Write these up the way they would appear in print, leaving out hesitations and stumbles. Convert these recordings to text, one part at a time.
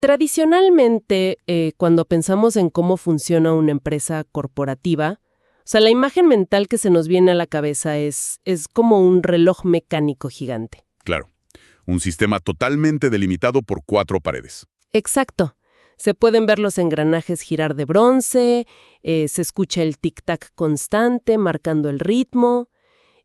Tradicionalmente, cuando pensamos en cómo funciona una empresa corporativa, o sea, la imagen mental que se nos viene a la cabeza es como un reloj mecánico gigante. Claro, un sistema totalmente delimitado por 4 paredes. Exacto. Se pueden ver los engranajes girar de bronce, se escucha el tic-tac constante marcando el ritmo.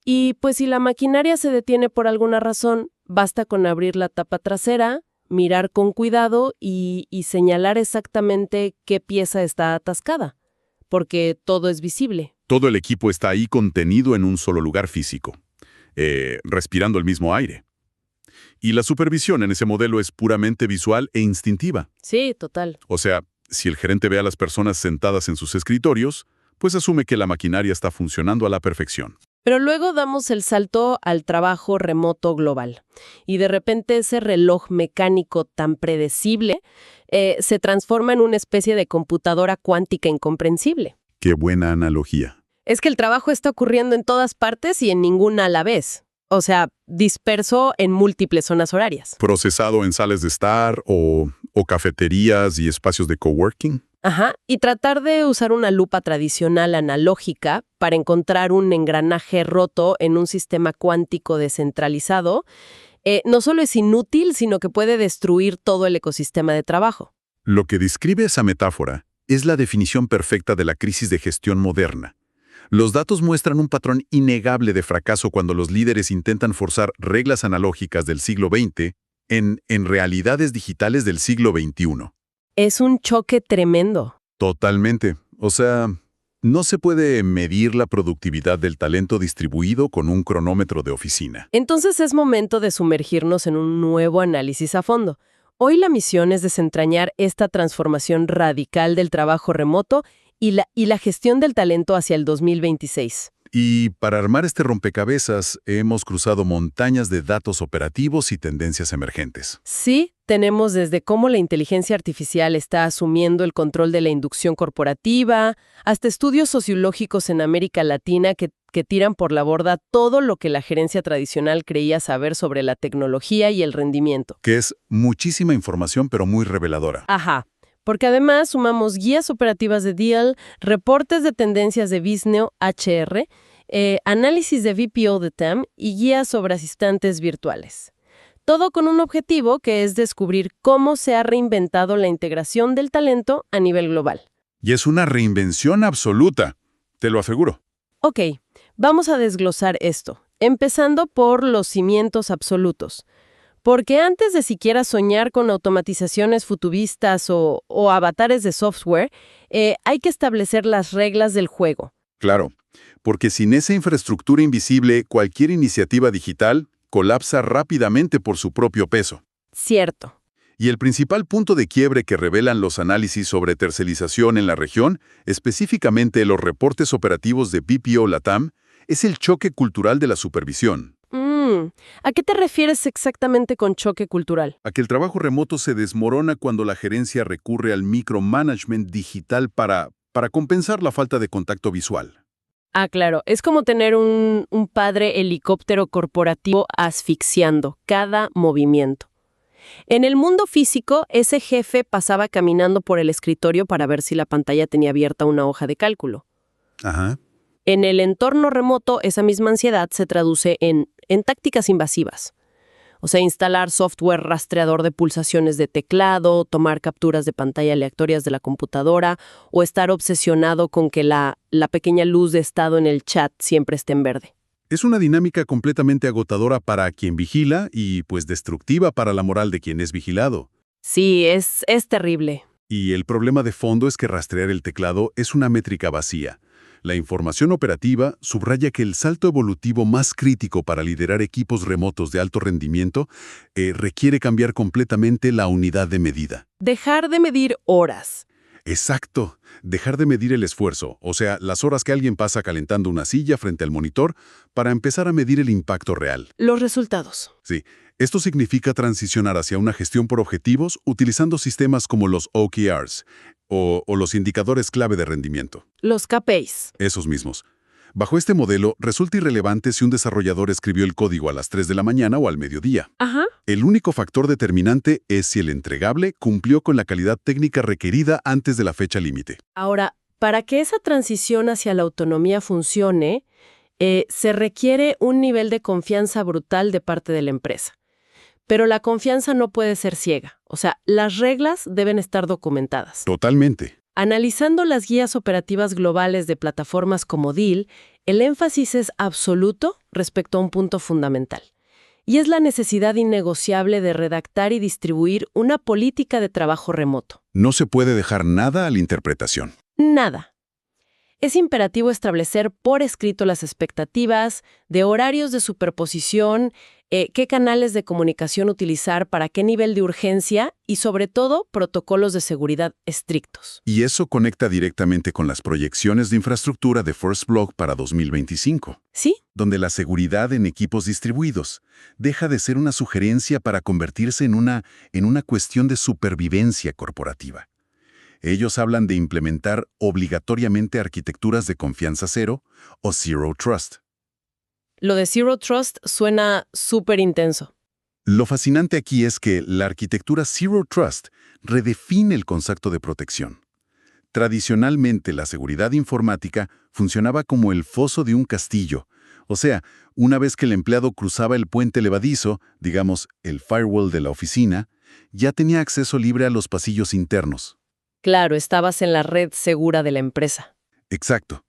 Y pues si la maquinaria se detiene por alguna razón, basta con abrir la tapa trasera, mirar con cuidado y señalar exactamente qué pieza está atascada, porque todo es visible. Todo el equipo está ahí contenido en un solo lugar físico, respirando el mismo aire. Y la supervisión en ese modelo es puramente visual e instintiva. Sí, total. O sea, si el gerente ve a las personas sentadas en sus escritorios, pues asume que la maquinaria está funcionando a la perfección. Pero luego damos el salto al trabajo remoto global. Y de repente ese reloj mecánico tan predecible se transforma en una especie de computadora cuántica incomprensible. Qué buena analogía. Es que el trabajo está ocurriendo en todas partes y en ninguna a la vez. O sea, disperso en múltiples zonas horarias. Procesado en salas de estar o cafeterías y espacios de coworking. Ajá, y tratar de usar una lupa tradicional analógica para encontrar un engranaje roto en un sistema cuántico descentralizado, no solo es inútil, sino que puede destruir todo el ecosistema de trabajo. Lo que describe esa metáfora es la definición perfecta de la crisis de gestión moderna. Los datos muestran un patrón innegable de fracaso cuando los líderes intentan forzar reglas analógicas del siglo XX en realidades digitales del siglo XXI. Es un choque tremendo. Totalmente. O sea, no se puede medir la productividad del talento distribuido con un cronómetro de oficina. Entonces es momento de sumergirnos en un nuevo análisis a fondo. Hoy la misión es desentrañar esta transformación radical del trabajo remoto y la gestión del talento hacia el 2026. Y para armar este rompecabezas, hemos cruzado montañas de datos operativos y tendencias emergentes. Sí, tenemos desde cómo la inteligencia artificial está asumiendo el control de la inducción corporativa, hasta estudios sociológicos en América Latina que tiran por la borda todo lo que la gerencia tradicional creía saber sobre la tecnología y el rendimiento. Que es muchísima información, pero muy reveladora. Ajá. Porque además sumamos guías operativas de Deal, reportes de tendencias de Visneo HR, análisis de VPO de TAM y guías sobre asistentes virtuales. Todo con un objetivo que es descubrir cómo se ha reinventado la integración del talento a nivel global. Y es una reinvención absoluta, te lo aseguro. Ok, vamos a desglosar esto, empezando por los cimientos absolutos. Porque antes de siquiera soñar con automatizaciones futuristas o avatares de software, hay que establecer las reglas del juego. Claro, porque sin esa infraestructura invisible, cualquier iniciativa digital colapsa rápidamente por su propio peso. Cierto. Y el principal punto de quiebre que revelan los análisis sobre tercerización en la región, específicamente los reportes operativos de BPO LATAM, es el choque cultural de la supervisión. ¿A qué te refieres exactamente con choque cultural? A que el trabajo remoto se desmorona cuando la gerencia recurre al micromanagement digital para compensar la falta de contacto visual. Ah, claro. Es como tener un padre helicóptero corporativo asfixiando cada movimiento. En el mundo físico, ese jefe pasaba caminando por el escritorio para ver si la pantalla tenía abierta una hoja de cálculo. Ajá. En el entorno remoto, esa misma ansiedad se traduce en tácticas invasivas. O sea, instalar software rastreador de pulsaciones de teclado, tomar capturas de pantalla aleatorias de la computadora o estar obsesionado con que la pequeña luz de estado en el chat siempre esté en verde. Es una dinámica completamente agotadora para quien vigila y, pues, destructiva para la moral de quien es vigilado. Sí, es terrible. Y el problema de fondo es que rastrear el teclado es una métrica vacía. La información operativa subraya que el salto evolutivo más crítico para liderar equipos remotos de alto rendimiento requiere cambiar completamente la unidad de medida. Dejar de medir horas. Exacto. Dejar de medir el esfuerzo, o sea, las horas que alguien pasa calentando una silla frente al monitor, para empezar a medir el impacto real. Los resultados. Sí. Esto significa transicionar hacia una gestión por objetivos utilizando sistemas como los OKRs o los indicadores clave de rendimiento. Los KPIs. Esos mismos. Bajo este modelo, resulta irrelevante si un desarrollador escribió el código a las 3 de la mañana o al mediodía. Ajá. El único factor determinante es si el entregable cumplió con la calidad técnica requerida antes de la fecha límite. Ahora, para que esa transición hacia la autonomía funcione, se requiere un nivel de confianza brutal de parte de la empresa. Pero la confianza no puede ser ciega. O sea, las reglas deben estar documentadas. Totalmente. Analizando las guías operativas globales de plataformas como DEAL, el énfasis es absoluto respecto a un punto fundamental. Y es la necesidad innegociable de redactar y distribuir una política de trabajo remoto. No se puede dejar nada a la interpretación. Nada. Es imperativo establecer por escrito las expectativas de horarios de superposición, qué canales de comunicación utilizar para qué nivel de urgencia y, sobre todo, protocolos de seguridad estrictos. Y eso conecta directamente con las proyecciones de infraestructura de First Block para 2025. ¿Sí? Donde la seguridad en equipos distribuidos deja de ser una sugerencia para convertirse en una cuestión de supervivencia corporativa. Ellos hablan de implementar obligatoriamente arquitecturas de confianza cero o Zero Trust. Lo de Zero Trust suena súper intenso. Lo fascinante aquí es que la arquitectura Zero Trust redefine el concepto de protección. Tradicionalmente, la seguridad informática funcionaba como el foso de un castillo. O sea, una vez que el empleado cruzaba el puente levadizo, digamos, el firewall de la oficina, ya tenía acceso libre a los pasillos internos. Claro, estabas en la red segura de la empresa. Exacto.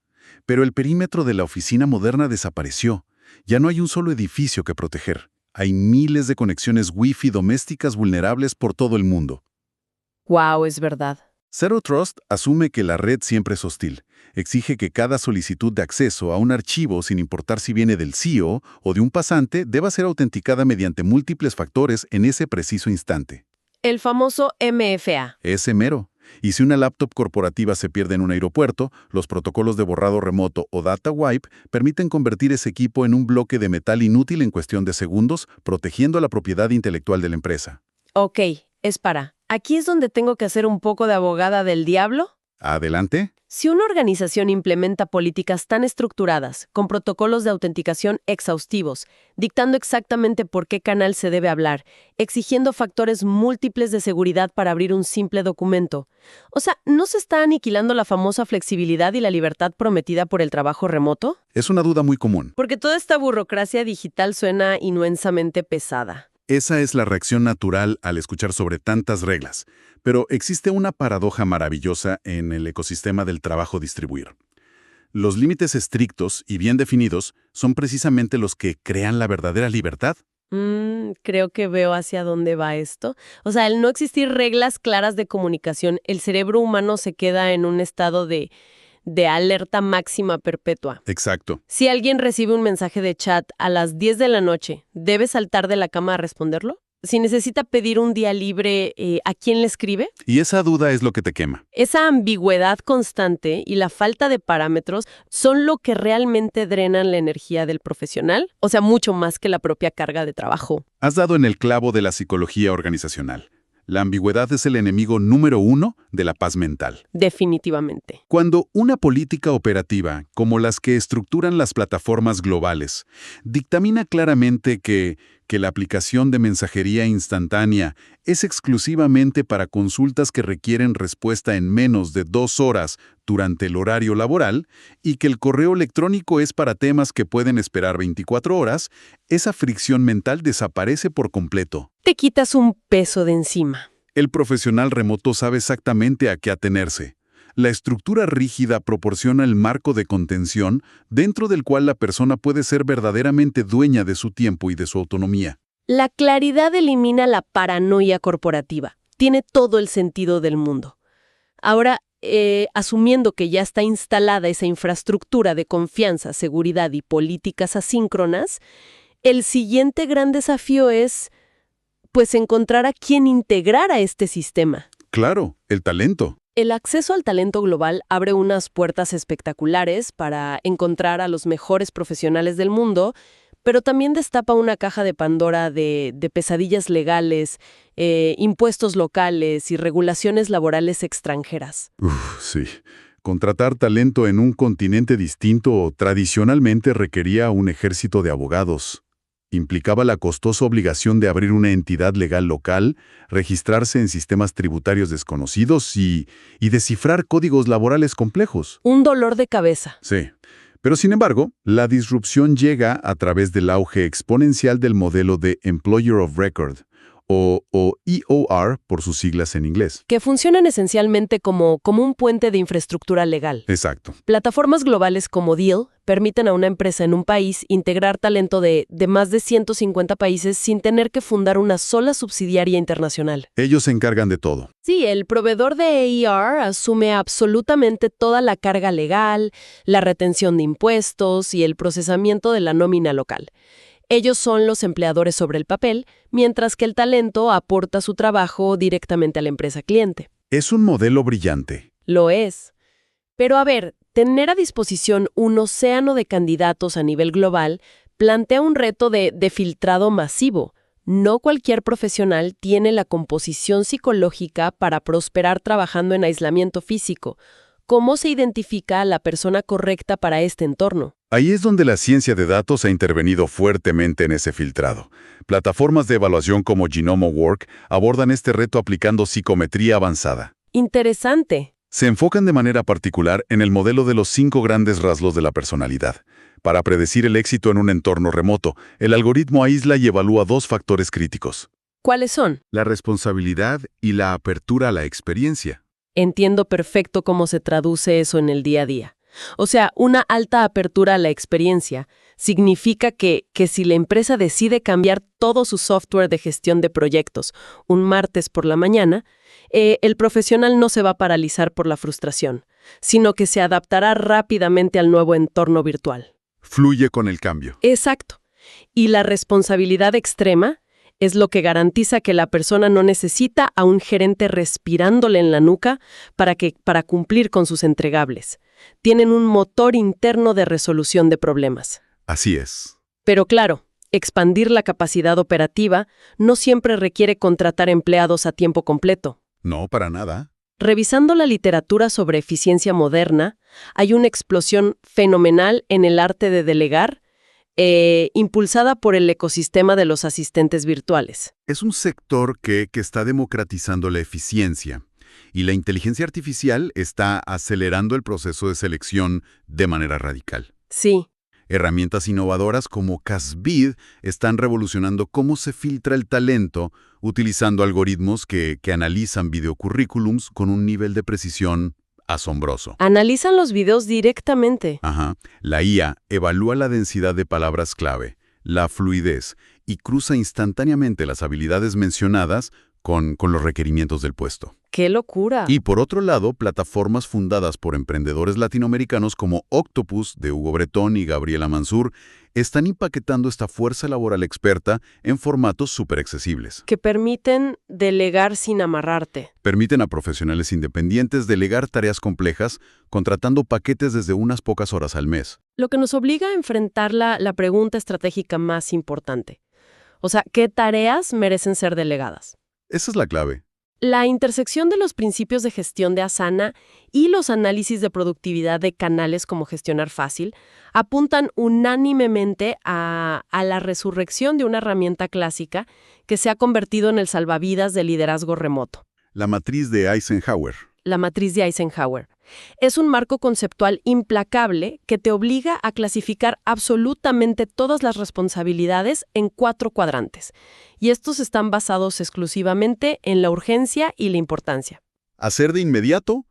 Pero el perímetro de la oficina moderna desapareció. Ya no hay un solo edificio que proteger. Hay miles de conexiones Wi-Fi domésticas vulnerables por todo el mundo. ¡Wow! Es verdad. Zero Trust asume que la red siempre es hostil. Exige que cada solicitud de acceso a un archivo, sin importar si viene del CEO o de un pasante, deba ser autenticada mediante múltiples factores en ese preciso instante. El famoso MFA. Ese mero. Y si una laptop corporativa se pierde en un aeropuerto, los protocolos de borrado remoto o data wipe permiten convertir ese equipo en un bloque de metal inútil en cuestión de segundos, protegiendo la propiedad intelectual de la empresa. Ok, aquí es donde tengo que hacer un poco de abogada del diablo. Adelante. Si una organización implementa políticas tan estructuradas, con protocolos de autenticación exhaustivos, dictando exactamente por qué canal se debe hablar, exigiendo factores múltiples de seguridad para abrir un simple documento, o sea, ¿no se está aniquilando la famosa flexibilidad y la libertad prometida por el trabajo remoto? Es una duda muy común. Porque toda esta burocracia digital suena inmensamente pesada. Esa es la reacción natural al escuchar sobre tantas reglas, pero existe una paradoja maravillosa en el ecosistema del trabajo distribuido. Los límites estrictos y bien definidos son precisamente los que crean la verdadera libertad. Creo que veo hacia dónde va esto. O sea, al no existir reglas claras de comunicación, el cerebro humano se queda en un estado de alerta máxima perpetua. Exacto. Si alguien recibe un mensaje de chat a las 10 de la noche, ¿debe saltar de la cama a responderlo? Si necesita pedir un día libre, ¿a quién le escribe? Y esa duda es lo que te quema. Esa ambigüedad constante y la falta de parámetros son lo que realmente drenan la energía del profesional, o sea, mucho más que la propia carga de trabajo. Has dado en el clavo de la psicología organizacional. La ambigüedad es el enemigo número 1 de la paz mental. Definitivamente. Cuando una política operativa, como las que estructuran las plataformas globales, dictamina claramente que la aplicación de mensajería instantánea es exclusivamente para consultas que requieren respuesta en menos de 2 horas durante el horario laboral y que el correo electrónico es para temas que pueden esperar 24 horas, esa fricción mental desaparece por completo. Te quitas un peso de encima. El profesional remoto sabe exactamente a qué atenerse. La estructura rígida proporciona el marco de contención dentro del cual la persona puede ser verdaderamente dueña de su tiempo y de su autonomía. La claridad elimina la paranoia corporativa. Tiene todo el sentido del mundo. Ahora, asumiendo que ya está instalada esa infraestructura de confianza, seguridad y políticas asíncronas, el siguiente gran desafío es, pues, encontrar a quién integrar a este sistema. Claro, el talento. El acceso al talento global abre unas puertas espectaculares para encontrar a los mejores profesionales del mundo, pero también destapa una caja de Pandora de pesadillas legales, impuestos locales y regulaciones laborales extranjeras. Sí. Contratar talento en un continente distinto tradicionalmente requería un ejército de abogados. Implicaba la costosa obligación de abrir una entidad legal local, registrarse en sistemas tributarios desconocidos y descifrar códigos laborales complejos. Un dolor de cabeza. Sí. Pero sin embargo, la disrupción llega a través del auge exponencial del modelo de Employer of Record, o EOR por sus siglas en inglés. Que funcionan esencialmente como un puente de infraestructura legal. Exacto. Plataformas globales como Deal permiten a una empresa en un país integrar talento de más de 150 países sin tener que fundar una sola subsidiaria internacional. Ellos se encargan de todo. Sí, el proveedor de AER asume absolutamente toda la carga legal, la retención de impuestos y el procesamiento de la nómina local. Ellos son los empleadores sobre el papel, mientras que el talento aporta su trabajo directamente a la empresa cliente. Es un modelo brillante. Lo es. Pero a ver, tener a disposición un océano de candidatos a nivel global plantea un reto de filtrado masivo. No cualquier profesional tiene la composición psicológica para prosperar trabajando en aislamiento físico. ¿Cómo se identifica a la persona correcta para este entorno? Ahí es donde la ciencia de datos ha intervenido fuertemente en ese filtrado. Plataformas de evaluación como GenomoWork abordan este reto aplicando psicometría avanzada. Interesante. Se enfocan de manera particular en el modelo de los 5 grandes rasgos de la personalidad. Para predecir el éxito en un entorno remoto, el algoritmo aísla y evalúa 2 factores críticos. ¿Cuáles son? La responsabilidad y la apertura a la experiencia. Entiendo perfecto cómo se traduce eso en el día a día. O sea, una alta apertura a la experiencia significa que si la empresa decide cambiar todo su software de gestión de proyectos un martes por la mañana, el profesional no se va a paralizar por la frustración, sino que se adaptará rápidamente al nuevo entorno virtual. Fluye con el cambio. Exacto. Y la responsabilidad extrema es lo que garantiza que la persona no necesita a un gerente respirándole en la nuca para cumplir con sus entregables. Tienen un motor interno de resolución de problemas. Así es. Pero claro, expandir la capacidad operativa no siempre requiere contratar empleados a tiempo completo. No, para nada. Revisando la literatura sobre eficiencia moderna, hay una explosión fenomenal en el arte de delegar, impulsada por el ecosistema de los asistentes virtuales. Es un sector que está democratizando la eficiencia. Y la inteligencia artificial está acelerando el proceso de selección de manera radical. Sí. Herramientas innovadoras como Casbid están revolucionando cómo se filtra el talento utilizando algoritmos que analizan videocurrículums con un nivel de precisión asombroso. Analizan los videos directamente. Ajá. La IA evalúa la densidad de palabras clave, la fluidez y cruza instantáneamente las habilidades mencionadas con los requerimientos del puesto. ¡Qué locura! Y por otro lado, plataformas fundadas por emprendedores latinoamericanos como Octopus, de Hugo Bretón y Gabriela Mansur, están empaquetando esta fuerza laboral experta en formatos súper accesibles. Que permiten delegar sin amarrarte. Permiten a profesionales independientes delegar tareas complejas, contratando paquetes desde unas pocas horas al mes. Lo que nos obliga a enfrentar la pregunta estratégica más importante. O sea, ¿qué tareas merecen ser delegadas? Esa es la clave. La intersección de los principios de gestión de Asana y los análisis de productividad de canales como Gestionar Fácil apuntan unánimemente a la resurrección de una herramienta clásica que se ha convertido en el salvavidas del liderazgo remoto. La matriz de Eisenhower. La matriz de Eisenhower. Es un marco conceptual implacable que te obliga a clasificar absolutamente todas las responsabilidades en 4 cuadrantes. Y estos están basados exclusivamente en la urgencia y la importancia. Hacer de inmediato,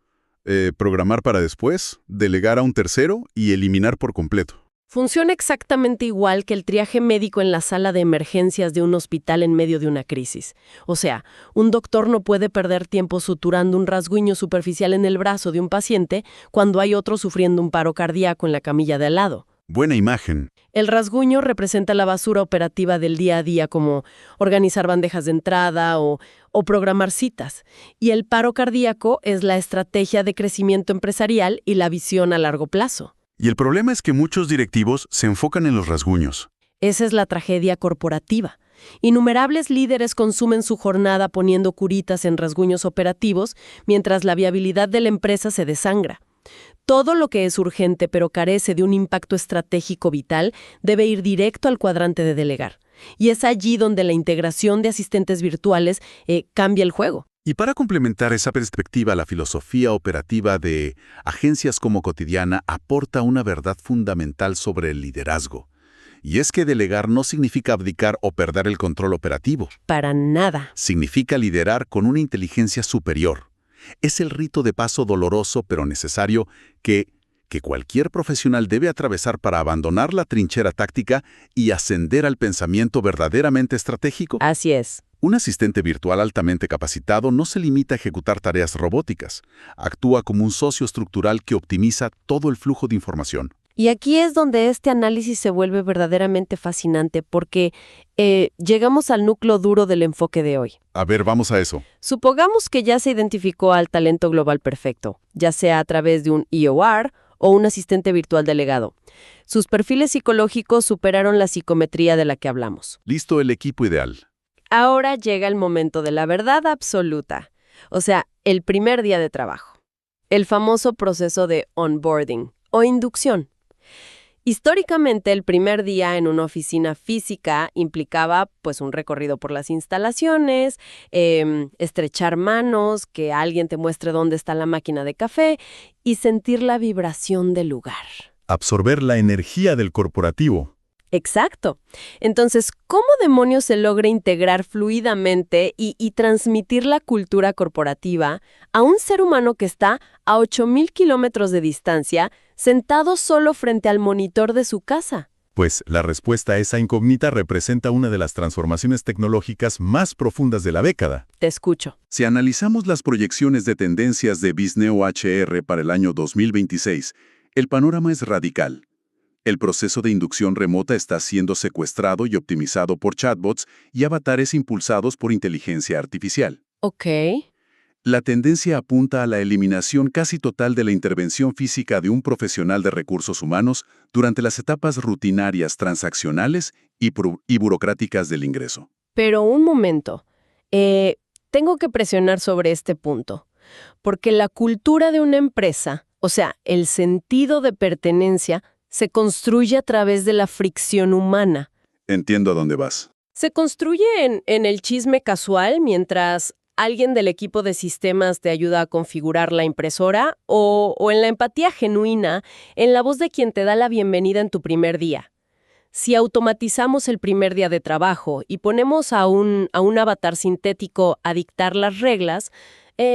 programar para después, delegar a un tercero y eliminar por completo. Funciona exactamente igual que el triaje médico en la sala de emergencias de un hospital en medio de una crisis. O sea, un doctor no puede perder tiempo suturando un rasguño superficial en el brazo de un paciente cuando hay otro sufriendo un paro cardíaco en la camilla de al lado. Buena imagen. El rasguño representa la basura operativa del día a día, como organizar bandejas de entrada o programar citas. Y el paro cardíaco es la estrategia de crecimiento empresarial y la visión a largo plazo. Y el problema es que muchos directivos se enfocan en los rasguños. Esa es la tragedia corporativa. Innumerables líderes consumen su jornada poniendo curitas en rasguños operativos, mientras la viabilidad de la empresa se desangra. Todo lo que es urgente pero carece de un impacto estratégico vital debe ir directo al cuadrante de delegar. Y es allí donde la integración de asistentes virtuales cambia el juego. Y para complementar esa perspectiva, la filosofía operativa de Agencias como Cotidiana aporta una verdad fundamental sobre el liderazgo. Y es que delegar no significa abdicar o perder el control operativo. Para nada. Significa liderar con una inteligencia superior. Es el rito de paso doloroso pero necesario que cualquier profesional debe atravesar para abandonar la trinchera táctica y ascender al pensamiento verdaderamente estratégico. Así es. Un asistente virtual altamente capacitado no se limita a ejecutar tareas robóticas. Actúa como un socio estructural que optimiza todo el flujo de información. Y aquí es donde este análisis se vuelve verdaderamente fascinante porque llegamos al núcleo duro del enfoque de hoy. A ver, vamos a eso. Supongamos que ya se identificó al talento global perfecto, ya sea a través de un EOR o un asistente virtual delegado. Sus perfiles psicológicos superaron la psicometría de la que hablamos. Listo el equipo ideal. Ahora llega el momento de la verdad absoluta, o sea, el primer día de trabajo. El famoso proceso de onboarding o inducción. Históricamente, el primer día en una oficina física implicaba pues un recorrido por las instalaciones, estrechar manos, que alguien te muestre dónde está la máquina de café y sentir la vibración del lugar. Absorber la energía del corporativo. Exacto. Entonces, ¿cómo demonios se logra integrar fluidamente y transmitir la cultura corporativa a un ser humano que está a 8,000 kilómetros de distancia, sentado solo frente al monitor de su casa? Pues la respuesta a esa incógnita representa una de las transformaciones tecnológicas más profundas de la década. Te escucho. Si analizamos las proyecciones de tendencias de Bisneo HR para el año 2026, el panorama es radical. El proceso de inducción remota está siendo secuestrado y optimizado por chatbots y avatares impulsados por inteligencia artificial. Ok. La tendencia apunta a la eliminación casi total de la intervención física de un profesional de recursos humanos durante las etapas rutinarias, transaccionales y burocráticas del ingreso. Pero un momento. Tengo que presionar sobre este punto. Porque la cultura de una empresa, o sea, el sentido de pertenencia, se construye a través de la fricción humana. Entiendo a dónde vas. Se construye en el chisme casual mientras alguien del equipo de sistemas te ayuda a configurar la impresora o en la empatía genuina en la voz de quien te da la bienvenida en tu primer día. Si automatizamos el primer día de trabajo y ponemos a un avatar sintético a dictar las reglas,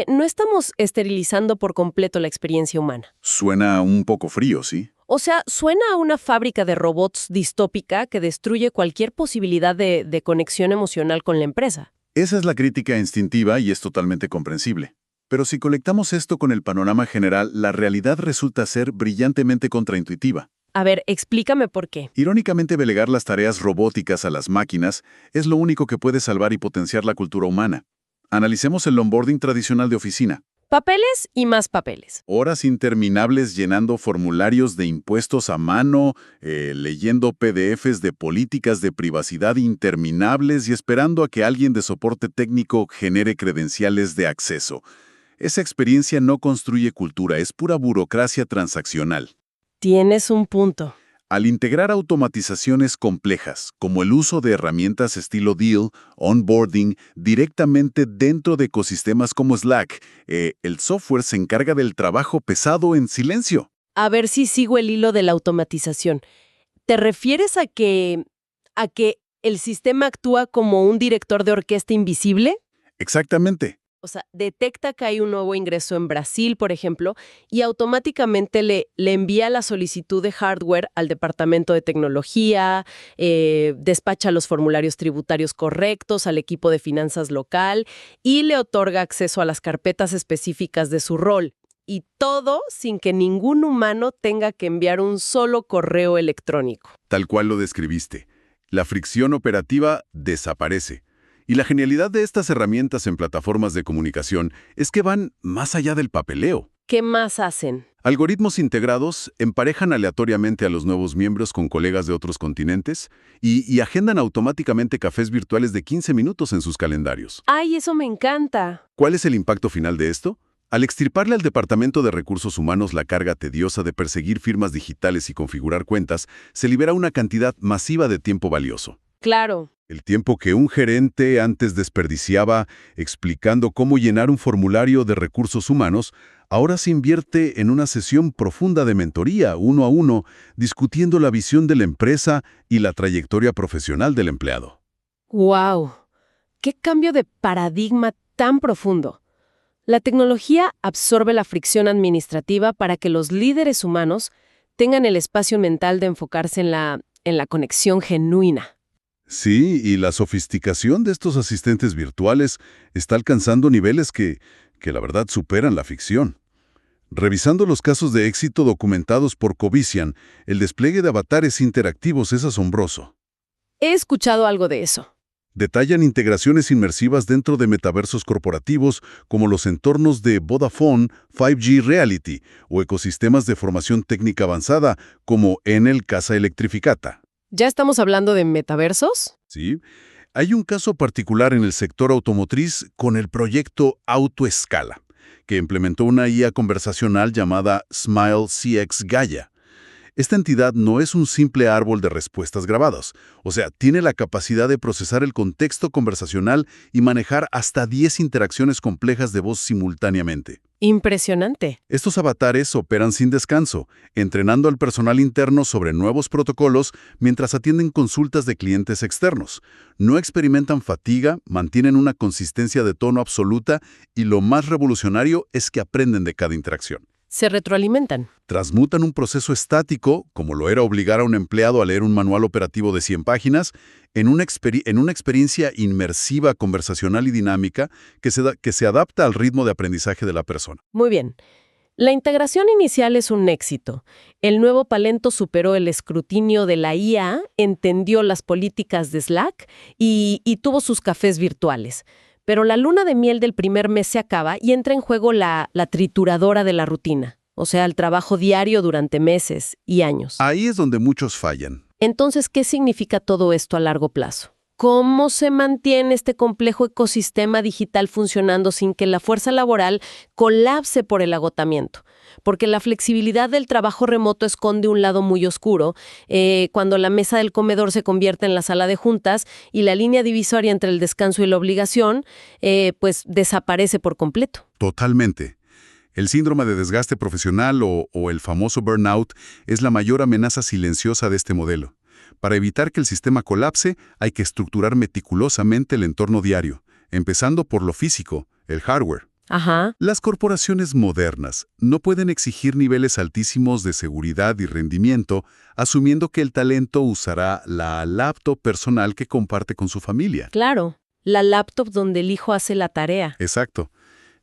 no estamos esterilizando por completo la experiencia humana. Suena un poco frío, ¿sí? O sea, suena a una fábrica de robots distópica que destruye cualquier posibilidad de conexión emocional con la empresa. Esa es la crítica instintiva y es totalmente comprensible. Pero si conectamos esto con el panorama general, la realidad resulta ser brillantemente contraintuitiva. A ver, explícame por qué. Irónicamente, delegar las tareas robóticas a las máquinas es lo único que puede salvar y potenciar la cultura humana. Analicemos el onboarding tradicional de oficina. Papeles y más papeles. Horas interminables llenando formularios de impuestos a mano, leyendo PDFs de políticas de privacidad interminables y esperando a que alguien de soporte técnico genere credenciales de acceso. Esa experiencia no construye cultura, es pura burocracia transaccional. Tienes un punto. Al integrar automatizaciones complejas, como el uso de herramientas estilo Deal, onboarding, directamente dentro de ecosistemas como Slack, el software se encarga del trabajo pesado en silencio. A ver si sigo el hilo de la automatización. ¿Te refieres a que el sistema actúa como un director de orquesta invisible? Exactamente. O sea, detecta que hay un nuevo ingreso en Brasil, por ejemplo, y automáticamente le envía la solicitud de hardware al departamento de tecnología, despacha los formularios tributarios correctos al equipo de finanzas local y le otorga acceso a las carpetas específicas de su rol. Y todo sin que ningún humano tenga que enviar un solo correo electrónico. Tal cual lo describiste. La fricción operativa desaparece. Y la genialidad de estas herramientas en plataformas de comunicación es que van más allá del papeleo. ¿Qué más hacen? Algoritmos integrados emparejan aleatoriamente a los nuevos miembros con colegas de otros continentes y agendan automáticamente cafés virtuales de 15 minutos en sus calendarios. ¡Ay, eso me encanta! ¿Cuál es el impacto final de esto? Al extirparle al Departamento de Recursos Humanos la carga tediosa de perseguir firmas digitales y configurar cuentas, se libera una cantidad masiva de tiempo valioso. Claro. El tiempo que un gerente antes desperdiciaba explicando cómo llenar un formulario de recursos humanos, ahora se invierte en una sesión profunda de mentoría, uno a uno, discutiendo la visión de la empresa y la trayectoria profesional del empleado. ¡Wow! ¡Qué cambio de paradigma tan profundo! La tecnología absorbe la fricción administrativa para que los líderes humanos tengan el espacio mental de enfocarse en la conexión genuina. Sí, y la sofisticación de estos asistentes virtuales está alcanzando niveles que la verdad superan la ficción. Revisando los casos de éxito documentados por Covician, el despliegue de avatares interactivos es asombroso. He escuchado algo de eso. Detallan integraciones inmersivas dentro de metaversos corporativos como los entornos de Vodafone 5G Reality o ecosistemas de formación técnica avanzada como Enel Casa Electrificata. ¿Ya estamos hablando de metaversos? Sí. Hay un caso particular en el sector automotriz con el proyecto AutoEscala, que implementó una IA conversacional llamada Smile CX Gaia. Esta entidad no es un simple árbol de respuestas grabadas, o sea, tiene la capacidad de procesar el contexto conversacional y manejar hasta 10 interacciones complejas de voz simultáneamente. Impresionante. Estos avatares operan sin descanso, entrenando al personal interno sobre nuevos protocolos mientras atienden consultas de clientes externos. No experimentan fatiga, mantienen una consistencia de tono absoluta y lo más revolucionario es que aprenden de cada interacción. Se retroalimentan. Transmutan un proceso estático, como lo era obligar a un empleado a leer un manual operativo de 100 páginas, en una experiencia inmersiva, conversacional y dinámica que se adapta al ritmo de aprendizaje de la persona. Muy bien. La integración inicial es un éxito. El nuevo Palento superó el escrutinio de la IA, entendió las políticas de Slack y tuvo sus cafés virtuales. Pero la luna de miel del primer mes se acaba y entra en juego la trituradora de la rutina, o sea, el trabajo diario durante meses y años. Ahí es donde muchos fallan. Entonces, ¿qué significa todo esto a largo plazo? ¿Cómo se mantiene este complejo ecosistema digital funcionando sin que la fuerza laboral colapse por el agotamiento? Porque la flexibilidad del trabajo remoto esconde un lado muy oscuro, cuando la mesa del comedor se convierte en la sala de juntas y la línea divisoria entre el descanso y la obligación, pues desaparece por completo. Totalmente. El síndrome de desgaste profesional o el famoso burnout es la mayor amenaza silenciosa de este modelo. Para evitar que el sistema colapse, hay que estructurar meticulosamente el entorno diario, empezando por lo físico, el hardware. Ajá. Las corporaciones modernas no pueden exigir niveles altísimos de seguridad y rendimiento, asumiendo que el talento usará la laptop personal que comparte con su familia. Claro, la laptop donde el hijo hace la tarea. Exacto.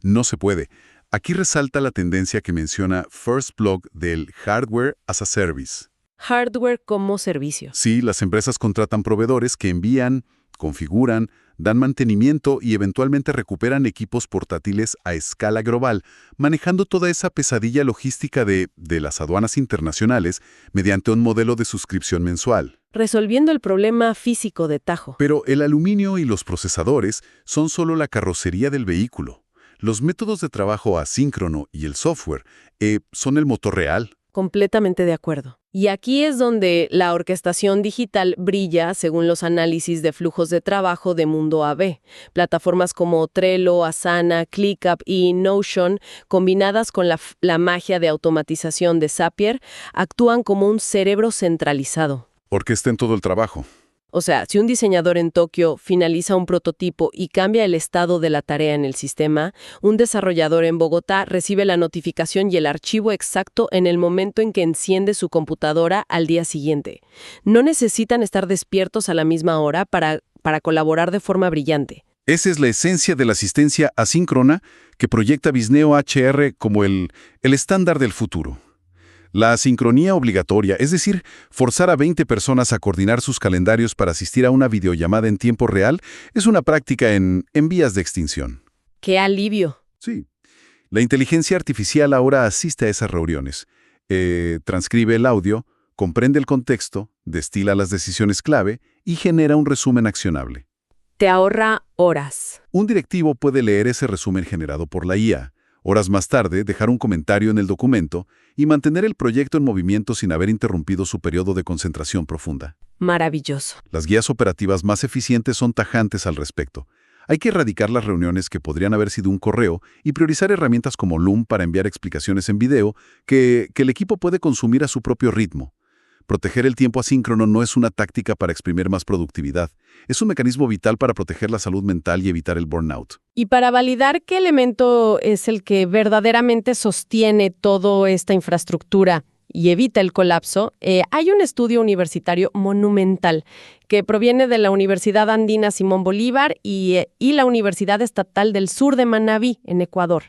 No se puede. Aquí resalta la tendencia que menciona First Blog del Hardware as a Service. Hardware como servicio. Sí, las empresas contratan proveedores que envían, configuran, dan mantenimiento y eventualmente recuperan equipos portátiles a escala global, manejando toda esa pesadilla logística de las aduanas internacionales mediante un modelo de suscripción mensual. Resolviendo el problema físico de tajo. Pero el aluminio y los procesadores son solo la carrocería del vehículo. Los métodos de trabajo asíncrono y el software son el motor real. Completamente de acuerdo. Y aquí es donde la orquestación digital brilla según los análisis de flujos de trabajo de Mundo AB. Plataformas como Trello, Asana, ClickUp y Notion, combinadas con la magia de automatización de Zapier, actúan como un cerebro centralizado. Orquestan todo el trabajo. O sea, si un diseñador en Tokio finaliza un prototipo y cambia el estado de la tarea en el sistema, un desarrollador en Bogotá recibe la notificación y el archivo exacto en el momento en que enciende su computadora al día siguiente. No necesitan estar despiertos a la misma hora para colaborar de forma brillante. Esa es la esencia de la asistencia asíncrona que proyecta Bisneo HR como el estándar del futuro. La asincronía obligatoria, es decir, forzar a 20 personas a coordinar sus calendarios para asistir a una videollamada en tiempo real, es una práctica en vías de extinción. ¡Qué alivio! Sí. La inteligencia artificial ahora asiste a esas reuniones. Transcribe el audio, comprende el contexto, destila las decisiones clave y genera un resumen accionable. Te ahorra horas. Un directivo puede leer ese resumen generado por la IA, Horas más tarde, dejar un comentario en el documento y mantener el proyecto en movimiento sin haber interrumpido su periodo de concentración profunda. Maravilloso. Las guías operativas más eficientes son tajantes al respecto. Hay que erradicar las reuniones que podrían haber sido un correo y priorizar herramientas como Loom para enviar explicaciones en video que el equipo puede consumir a su propio ritmo. Proteger el tiempo asíncrono no es una táctica para exprimir más productividad. Es un mecanismo vital para proteger la salud mental y evitar el burnout. Y para validar qué elemento es el que verdaderamente sostiene toda esta infraestructura y evita el colapso, hay un estudio universitario monumental que proviene de la Universidad Andina Simón Bolívar y la Universidad Estatal del Sur de Manabí, en Ecuador.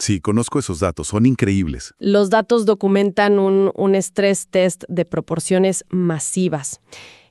Sí, conozco esos datos, son increíbles. Los datos documentan un estrés test de proporciones masivas.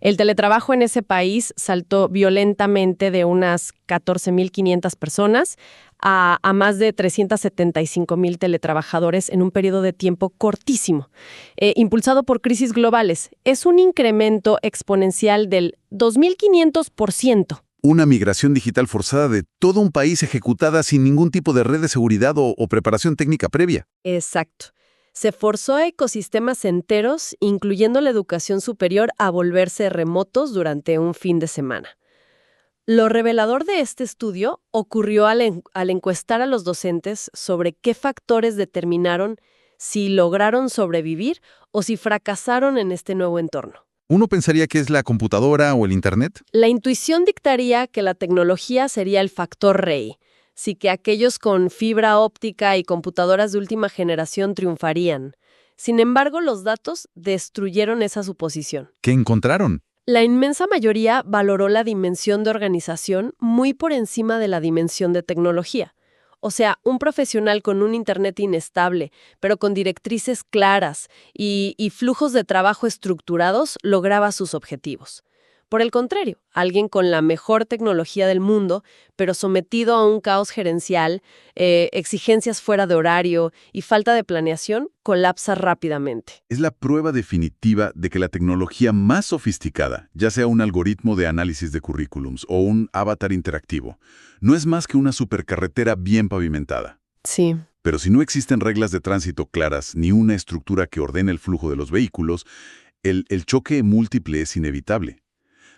El teletrabajo en ese país saltó violentamente de unas 14.500 personas a más de 375.000 teletrabajadores en un periodo de tiempo cortísimo, impulsado por crisis globales. Es un incremento exponencial del 2.500%. Una migración digital forzada de todo un país ejecutada sin ningún tipo de red de seguridad o preparación técnica previa. Exacto. Se forzó a ecosistemas enteros, incluyendo la educación superior, a volverse remotos durante un fin de semana. Lo revelador de este estudio ocurrió al encuestar a los docentes sobre qué factores determinaron si lograron sobrevivir o si fracasaron en este nuevo entorno. Uno pensaría que es la computadora o el Internet. La intuición dictaría que la tecnología sería el factor rey, sí que aquellos con fibra óptica y computadoras de última generación triunfarían. Sin embargo, los datos destruyeron esa suposición. ¿Qué encontraron? La inmensa mayoría valoró la dimensión de organización muy por encima de la dimensión de tecnología. O sea, un profesional con un Internet inestable, pero con directrices claras y flujos de trabajo estructurados, lograba sus objetivos. Por el contrario, alguien con la mejor tecnología del mundo, pero sometido a un caos gerencial, exigencias fuera de horario y falta de planeación, colapsa rápidamente. Es la prueba definitiva de que la tecnología más sofisticada, ya sea un algoritmo de análisis de currículums o un avatar interactivo, no es más que una supercarretera bien pavimentada. Sí. Pero si no existen reglas de tránsito claras ni una estructura que ordene el flujo de los vehículos, el choque múltiple es inevitable.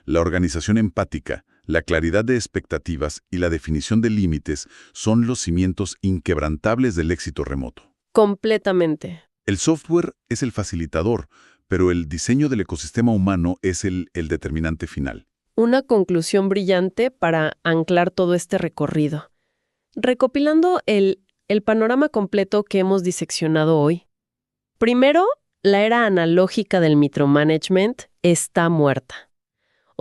La organización empática, la claridad de expectativas y la definición de límites son los cimientos inquebrantables del éxito remoto. Completamente. El software es el facilitador, pero el diseño del ecosistema humano es el determinante final. Una conclusión brillante para anclar todo este recorrido. Recopilando el panorama completo que hemos diseccionado hoy. Primero, la era analógica del micromanagement está muerta.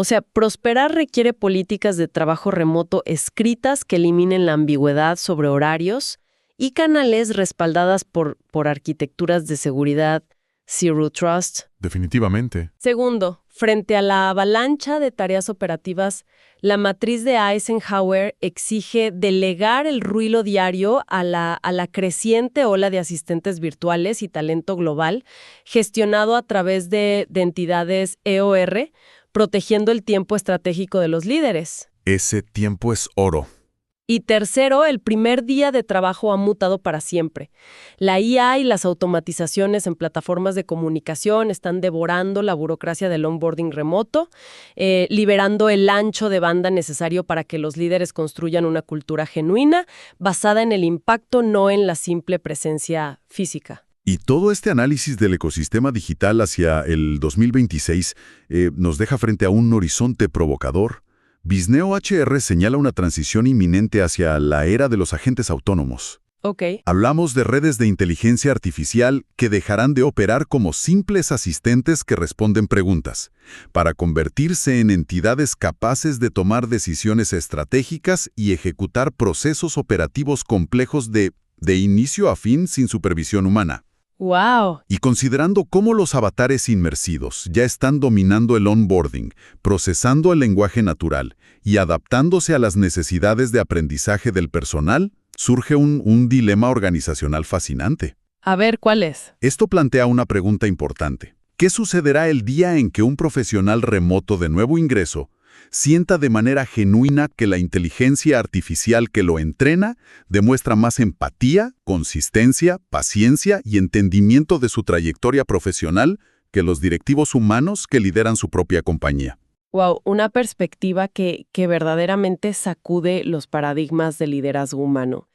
O sea, prosperar requiere políticas de trabajo remoto escritas que eliminen la ambigüedad sobre horarios y canales respaldadas por arquitecturas de seguridad Zero Trust. Definitivamente. Segundo, frente a la avalancha de tareas operativas, la matriz de Eisenhower exige delegar el ruido diario a la creciente ola de asistentes virtuales y talento global, gestionado a través de entidades EOR, protegiendo el tiempo estratégico de los líderes. Ese tiempo es oro. Y tercero, el primer día de trabajo ha mutado para siempre. La IA y las automatizaciones en plataformas de comunicación están devorando la burocracia del onboarding remoto, liberando el ancho de banda necesario para que los líderes construyan una cultura genuina, basada en el impacto, no en la simple presencia física. Y todo este análisis del ecosistema digital hacia el 2026 nos deja frente a un horizonte provocador. Bisneo HR señala una transición inminente hacia la era de los agentes autónomos. Ok. Hablamos de redes de inteligencia artificial que dejarán de operar como simples asistentes que responden preguntas, para convertirse en entidades capaces de tomar decisiones estratégicas y ejecutar procesos operativos complejos de inicio a fin sin supervisión humana. ¡Wow! Y considerando cómo los avatares inmersivos ya están dominando el onboarding, procesando el lenguaje natural y adaptándose a las necesidades de aprendizaje del personal, surge un dilema organizacional fascinante. A ver, ¿cuál es? Esto plantea una pregunta importante. ¿Qué sucederá el día en que un profesional remoto de nuevo ingreso sienta de manera genuina que la inteligencia artificial que lo entrena demuestra más empatía, consistencia, paciencia y entendimiento de su trayectoria profesional que los directivos humanos que lideran su propia compañía. Wow, una perspectiva que verdaderamente sacude los paradigmas del liderazgo humano.